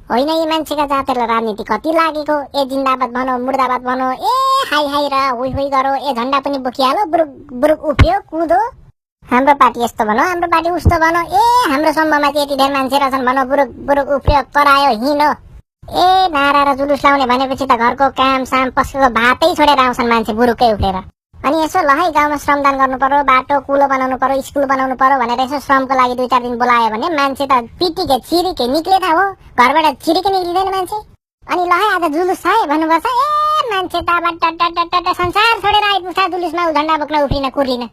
होइन यी मान्छेका जातहरूलाई राजनीति कति लागेको। ए जिन्दाबाद भनौ मुर्दाबाद भनौ, ए हाई हाई र हुई हुई गरो, ए झन्डा पनि बोकिहालो, बुरुक बुरुक उफ्यो कुदो। हाम्रो पार्टी यस्तो भनौ, हाम्रो पार्टी उस्तो भनौ, ए हाम्रो समूहमा चाहिँ यति धेरै मान्छे रहेछन् भनौ, बुरुक बुरुक उफ्यो करायो हिँडो। ए नारा र जुलुस लाउने भनेपछि त घरको काम साम पस्केको भातै छोडेर आउँछन् मान्छे बुरुकै उफ्रेर। अनि यसो ल है गाउँमा श्रमदान गर्नु पर्यो, बाटो कुलो बनाउनु पर्यो, स्कुल बनाउनु पर्यो भनेर यसो श्रमको लागि 2-4 दिन बोलायो भने मान्छे त पिटिके छिरिके निक्ले था हो, घरबाट छिरिके निक्लिँदैन मान्छे। अनि ल है आज जुलुस छ है भन्नुपर्छ, ए मान्छे त संसार छोडेर आइपुग्छ जुलुसमा झन्डा बोक्न उफ्रिन कुर्लिन।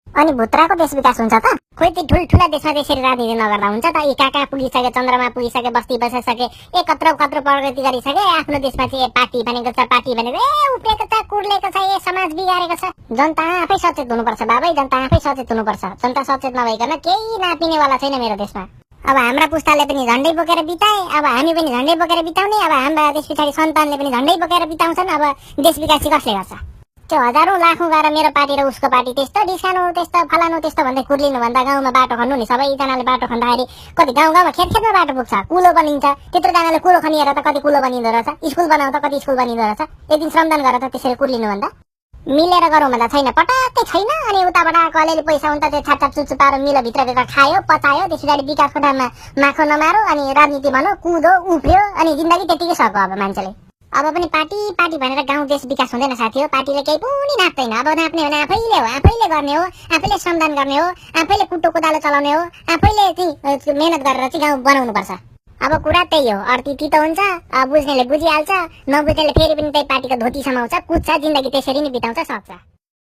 अनि भुत्राको देश विकास हुन्छ त? खोइ ती ठुल्ठुला देशमा त्यसरी राजनीति नगर्दा हुन्छ त? यी कहाँ पुगिसके, चन्द्रमा पुगिसके, बस्ती बसिसके, ए कत्रो कत्रो प्रगति गरिसके, आफ्नो देशमा चाहिँ पार्टी बनेको छ, पार्टी बनेको ए उफ्रेको छ, कुर्लेको छ, ए समाज बिगारेको छ। जनता आफै सचेत हुनुपर्छ बाबै, जनता आफै सचेत हुनुपर्छ। जनता सचेत नभइकन केही नापिनेवाला छैन मेरो देशमा। अब हाम्रा पुस्ताले पनि झन्डै बोकेर बिताए, अब हामी पनि झन्डै बोकेर बिताउने, अब हाम्रा त्यस पछाडि सन्तानले पनि झन्डै बोकेर बिताउँछन्। अब देश विकास चाहिँ कसले गर्छ? त्यो हजारौं लाखौं गएर मेरो पार्टी र उसको पार्टी त्यस्तो डिस्काउनु त्यस्तो फलानु त्यस्तो भन्दै कुर्लिनु भन्दा गाउँमा बाटो खन्नु नि। सबैजनाले बाटो खन्दाखेरि कति गाउँमा खेतमा बाटो पुग्छ, कुलो बनिन्छ। त्यत्रोजनाले कुलो खनिएर त कति कुलो बनिँदो रहेछ, स्कुल बनाउँदा कति स्कुल बनिँदो रहेछ। एक दिन श्रमदान गरेर त त्यसरी कुर्लिनु भन्दा मिलेर गरौँ भन्दा छैन, पटक्कै छैन। अनि उताबाट आएको अलिअलि पैसा हुन्छ त्यो छापछाप चुच्चु पारो मिलो भित्र गएर खायो पचायो, त्यस पछाडि विकासको नाममा माखो नमारो, अनि राजनीति भनौँ कुदो उफ्रियो, अनि जिन्दगी त्यतिकै सक्यो। अब मान्छेले अब पनि पार्टी भनेर गाउँ देश विकास हुँदैन साथी हो। पार्टीले केही पनि नाप्दैन। अब नाप्ने भने आफैले हो, आफैले गर्ने हो, आफैले श्रमदान गर्ने हो, आफैले कुटो कुदालो चलाउने हो, आफैले चाहिँ मेहनत गरेर चाहिँ गाउँ बनाउनु पर्छ। अब कुरा त्यही हो, अर्थी तितो हुन्छ, बुझ्नेले बुझिहाल्छ, नबुझ्नेले फेरि पनि त्यही पार्टीको धोती समाउँछ, कुद्छ, जिन्दगी त्यसरी नै बिताउँछ सक्छ।